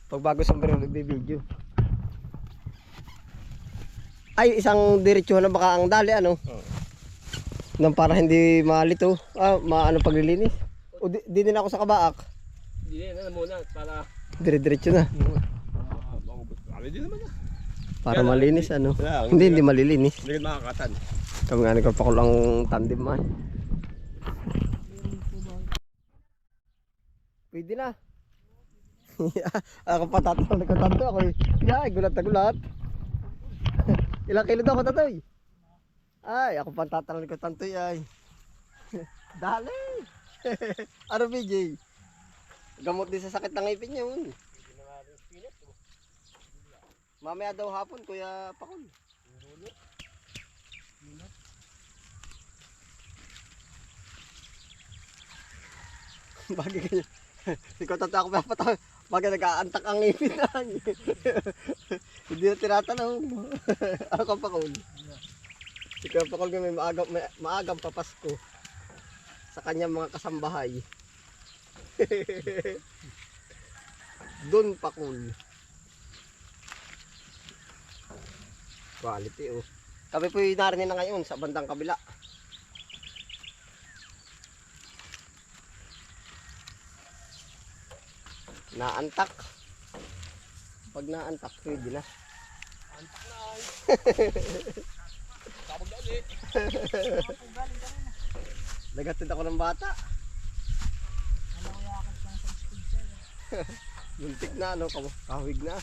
Pag bago sombrero nagbibideo. Ay, isang diretso na baka ang dali ano. Nang para hindi malito. Maano paglilinis. O di din ako sa kabaak. Hindi na muna para Dire-diretso na. Hindi naman na. Para malinis ano. Wala, Hindi malilinis. Hindi ka makakatan. Kami nga nagpapakulang tandem man. Pwede na. Ako patatawag na katanto ako eh. Ay, gulat na gulat. Ilang kilo daw katatoy? Ay, ako patatawag na katanto ay. Dali. Ano BJ? Gamot din sa sakit ng ngipin yun. Mamaya daw hapon, Kuya Pakul. Bagay ganyan. Ikaw tata ako papataw. Bagay nag-aantak ang ngipin na. Hindi na tinatanong. Ano ka Pakul? Ikaw Pakul may maagang papasko sa kanyang mga kasambahay. Doon Pakul. Quality oh. Kami po yung narinig na ngayon sa bandang kabila. Naantak. Pag naantak, pwede na. Antak na ay. Tapos na ulit. Nagatid ako ng bata. Muntik na, ano, kahawig na.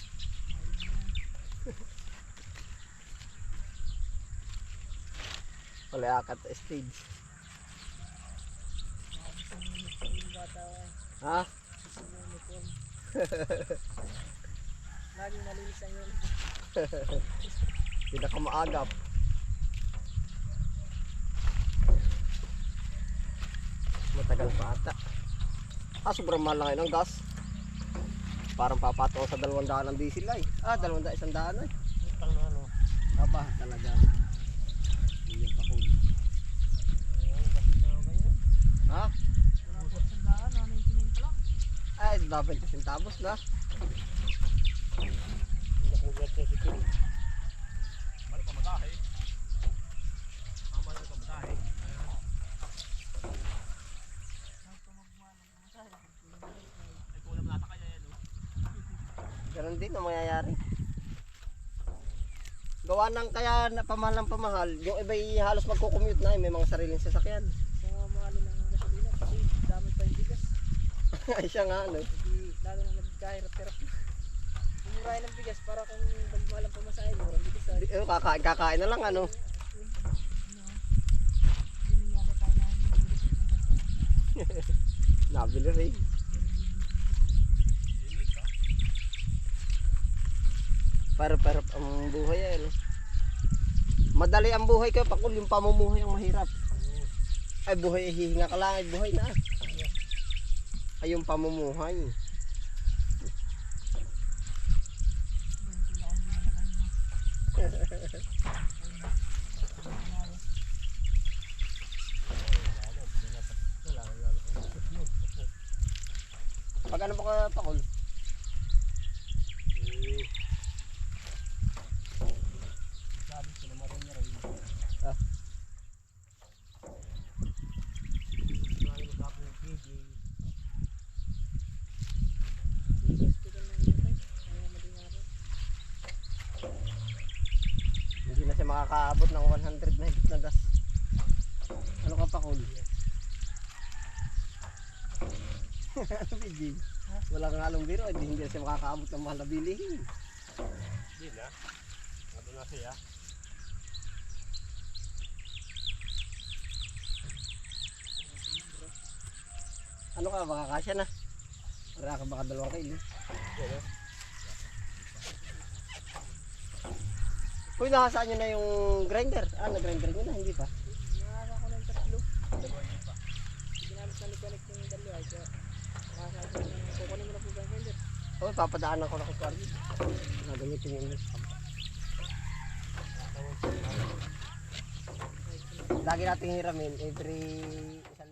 Wala akat stage. Ha? Laging malinis ang yun. Pinakamaagap. Matagal pa ata. Sobrang mahal lang ngayon ang gas. Parang papataw sa 200 ng diesel ay. 200, 100 ay. Utang na ano. Aba talaga. Hindi pa ko. Ha? Usap sa daan, 99 pa lang. Ay, 20 centavos na. Balik pa matahe. Mamaya pa matahe. Ay kulang nata kaya yan oh. Ganon din ang mangyayari. Gawa ng kaya pamahal ng pamahal. Yung iba'y halos magko-commute na may mga sariling sasakyan. Sa mahali ng gasolina kasi dami pa yung bigas. Ay siya nga ano. Hindi lalo na nagkahirap-hirap na. Mumurahin ng bigas para kung magmahal ang pamasahe, murang bigas ay. Kakain na lang ano. Nabili rin. Pero ang buhay ay ano. Madali ang buhay ko Pakul, yung pamumuhay ang mahirap. Ay buhay hihinga ka lang ay buhay na. Ay yung pamumuhay. Pag ano ba ka Pakul? Hindi na siya makakaabot ng 100 na higit na gas. Ano ka Pakul? Ano BG? Walang halong biro, hindi na siya makakaabot ng mahal na bilihin. Hindi na. Ano na siya? Ano ka, baka kasya na. Wala ka baka 2 kilo. Kuy, nakasaan nyo na yung grinder? Nag-grinder nyo na, hindi pa? Nakaka ko ng 3. Ginamit na mechanic yung dalawa ay kaya nakaka ko ng kukunin mo na po ba ang vendor. Oo, papadaanan ko na kung saan. Nagamitin yung English. Lagi natin hiramin every isang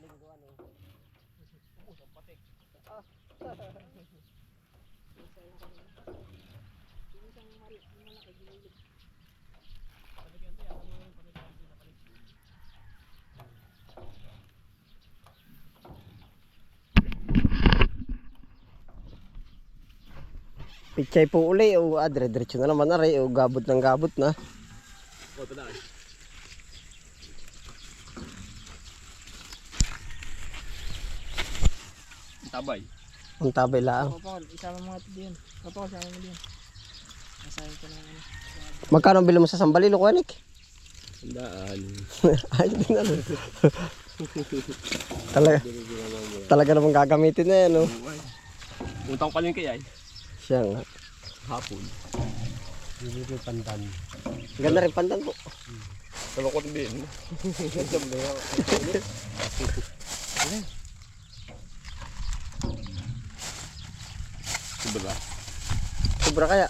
Pichay po uli o dire-diretso na naman na rin o gabot ng gabot na. O, tadaan. Tabay. Ang tabay lang. Kapakol, isama mga ito diyan. Kapakol, isama mo diyan. Masahin ko na ano. Magkano ang bili mo sa Sambalilo, Kuanik? Tandaan. Ayos din ano. Talaga namang gagamitin na yan, no? Utang pa rin kaya ay. Siya nga. Hapon. Hindi ko pandan. Ganda rin pandan po. Kalukot din. Sobra. Sobra kaya?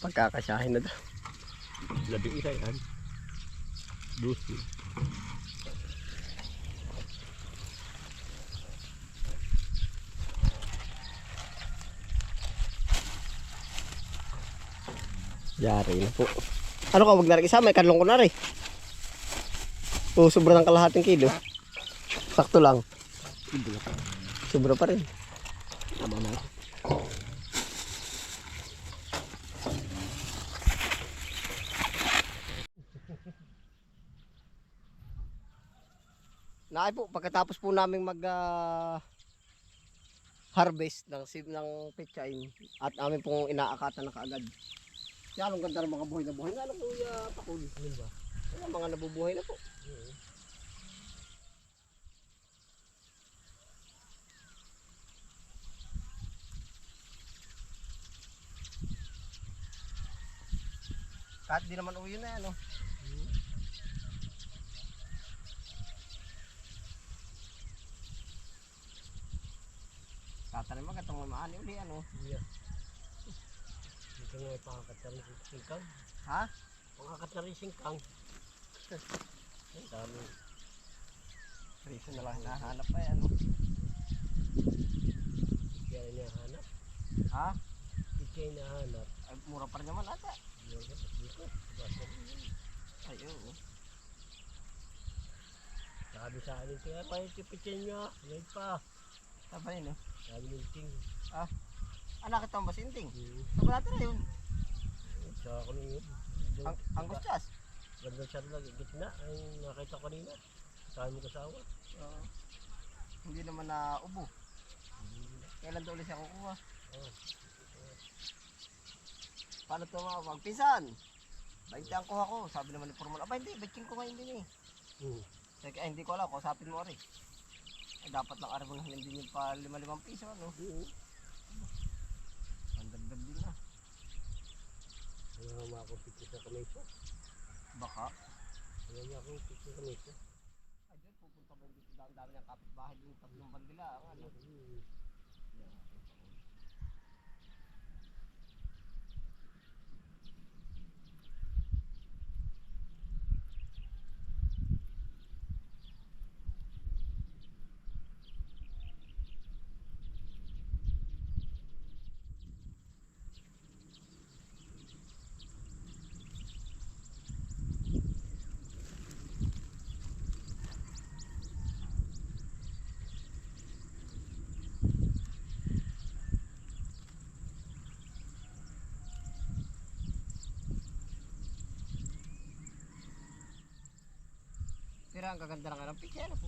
Pagkakasyahin na daw. Labing isa yan. Dusi. Yari na po. Ano ka, wag na rin isa, may kanlong ko na rin. O, sobra ng kalahating kilo. Sakto lang. Sobra pa rin. Tama na. Naay po, pagkatapos po namin mag harvest ng petsain at amin pong inaakatan na kaagad. Yan ang ganda ng mga buhay na buhay. Nga lang kuya Pakul. Ano ba? Yan, mga nabubuhay na po. Kahit di naman uyo na yan, no? Tatanim mo, katong maani uli, ano? Yeah. Ito nga ay pangakatarin singkang. Ha? Pangakatarin singkang. Ang dami. Reason na lang hinahanap pa yan, no? Kaya hinahanap. Ha? Kaya hinahanap. Ay, mura pa rin naman ata. Dito. Basta rin. Ay, oo. Sabi sa akin, kaya pa yung tipichin nyo. Ngayon pa. Tapa yun, no? Sabi ng ting. Anak kita ang basinting. Saan natin na yun? Sa ako na yun. Ang gustas. Ganda siya lang. Gitna. Ay nakita ko kanina. Sabi mo kasawa. Hindi naman na ubo. Kailan daw ulit siya kukuha? Paano ito mga magpisan? 20 ang kuha ko. Sabi naman ni Formal, aba hindi, betching ko ngayon din eh. Ay, hindi ko alam, kausapin mo rin. Ay, dapat lang arabang hindi nyo pa 5 piso, ano? Pandagdag din na. Wala nga akong picture sa kamay ko. Baka. Wala nga akong picture sa kamay ko. Ay, dyan, pupunta mo dito. Dami ng kapitbahay yung 3 bandila. Ano? Pero ang gaganda lang ng picture, ano po?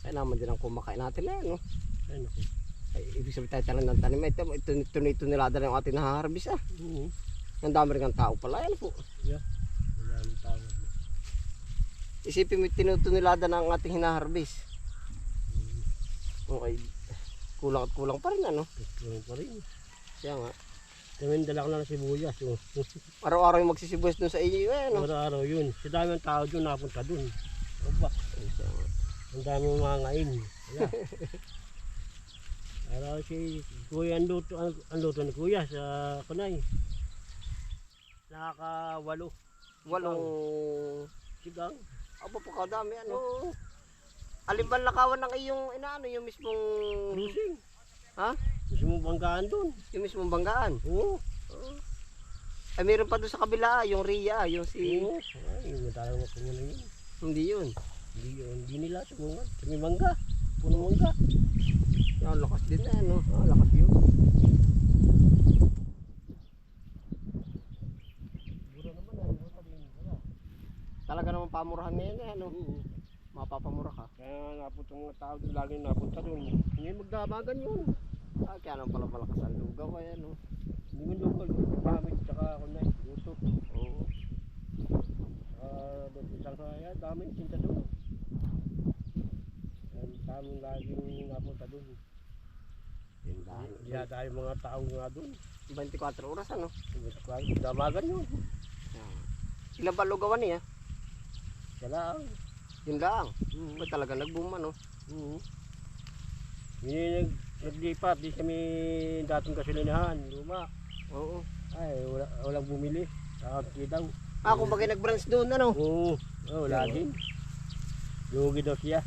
Ay naman din ang kumakain natin na yan, no? Ay, naku. Ay, ibig sabihin tayo talang ng tanim. Ito nilada na yung ating nahaharbis, ah. Ang dami rin ang tao pala, yan po. Wala ang tao. Isipin mo, tinutunilada na ang ating hinaharbis. Okay. Kulang at kulang pa rin, ano? Kulang pa rin. Siya nga. Kami dala ko na ng sibuyas. Oh. Araw-araw yung magsisibuyas dun sa iyo eh, no? Araw-araw yun. Sa dami ng tao doon, napunta doon. Aba, ang dami mga ngain. Wala. Araw si Kuya ang luto ni Kuya sa Kunay. Nakaka-8. Walong... Sigang. Aba po kadami ano. Oo. Alin ba lakawan ng iyong inaano, yung mismong... Cruising. Ha? Gusto mo banggaan doon? Yung mismong banggaan. Oo. Ay meron pa doon sa kabila, yung Ria, yung si... Oo. Ay, yung talagang mapungan yun. Hindi yun. Hindi nila sumungan. Kami mangga. Puno mangga. Yan, lakas din na ano. Ah, lakas yun. Mura naman ay mura din. Wala. Talaga naman pamurahan na yan eh, ano. Oo. Mapapamura ka. Kaya napunta mga tao doon, laging napunta doon. Hindi magdamagan yun. Ah, kaya naman pala malakas ang lugaw ay ano. Hindi mo lugal. Pamit tsaka kunay. Gusto. Oo. Doon isang kaya, dami tinta doon. Ang tamang laging napunta doon. Yun dahil. Kaya tayo mga tao nga doon. 24 oras ano. Damagan yun. Yan. Ilan ba lugawan niya? Wala. Yun lang. Ba talaga nag-boom ano. Hindi naglipat. Di kami dating kasulinahan. Luma. Oo. Ay, walang bumili. Kakapti daw. Ah, kung bagay nag-branch doon ano. Oo. Wala din. Lugi daw siya.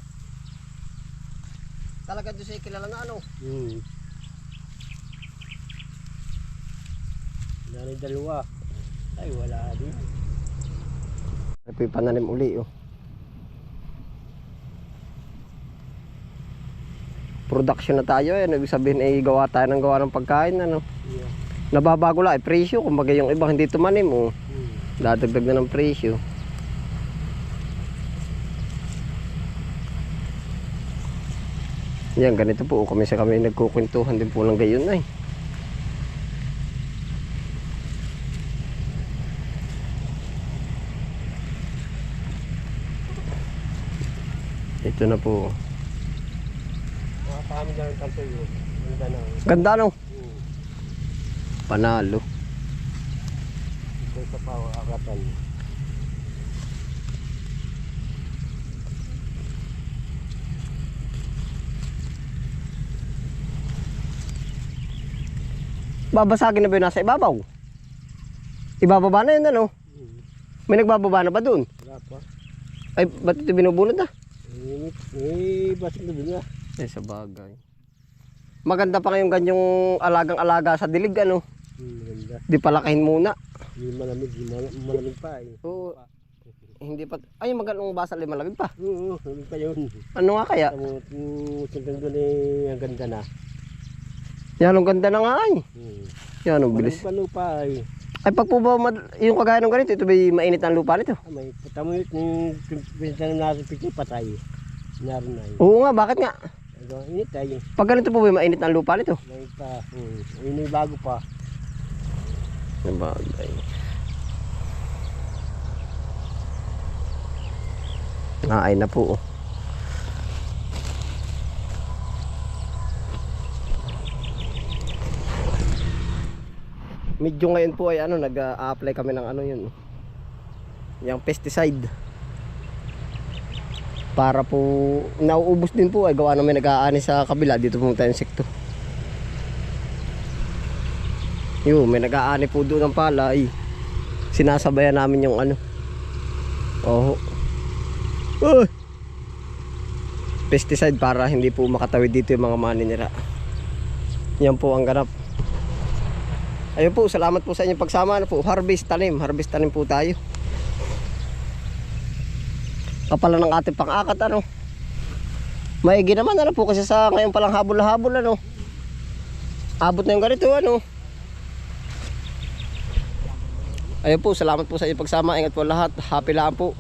Talaga doon siya kilala na ano. Wala rin dalawa. Ay, wala din. Ito yung pananim uli oh. Production na tayo eh. Ibig sabihin ay gawa tayo ng gawa ng pagkain ano. Yeah. Nababago lang ay presyo. Kung bagay yung iba hindi tumanim oh. Dadagdag na ng presyo. Yan, ganito po kami nagkukwentuhan din po ng gayon ay. Ito na po. Mga kami na rin kanto yun. Ganda na. Ganda no? Panalo. Ito sa pawakatan. Babasagin na ba yun nasa ibabaw? Ibababa na yun ano? May nagbababa na ba dun? Wala pa. Ay, ba't ito binubunod na? Basig na dun na. Eh, sa bagay. Maganda pa ngayong ganyong alagang-alaga sa dilig ano? Maganda. Di palakahin muna. Hindi malamig pa eh. Oo. Hindi pa. Ay, magandang basal ay malamig pa. Oo, malamig pa yun. Ano nga kaya? Sintang doon eh, ang ganda na. Yan, ang ganda na nga ay. Yan, ang bilis. Malamig pa lupa eh. Ay, pag po ba yung kagaya ng ganito, ito ba mainit ang lupa nito? May patamulit yung pinsan na nasa picture patay. Naroon na yun. Oo nga, bakit nga? Init tayo. Pag ganito po ba mainit ang lupa nito? Malamig pa. Yun yung bago pa. Sa bagay. Naay na po. Medyo ngayon po ay ano, nag-a-apply kami ng ano yun. Yung pesticide. Para po nauubos din po ay gawa namin nag-aani sa kabila dito po tayo insekto. Yo, may nag-aani po doon ng palay. Sinasabayan namin yung ano. Oh. Pesticide para hindi po makatawid dito yung mga maninira. Yan po ang ganap. Ayun po, salamat po sa inyong pagsama na po. Harvest tanim po tayo. Kapala ng ating pang-akat ano. Maigi naman ano po kasi sa ngayon palang habol-habol ano. Abot na yung ganito ano. Ayun po, salamat po sa inyong pagsama. Ingat po lahat. Happy lang po.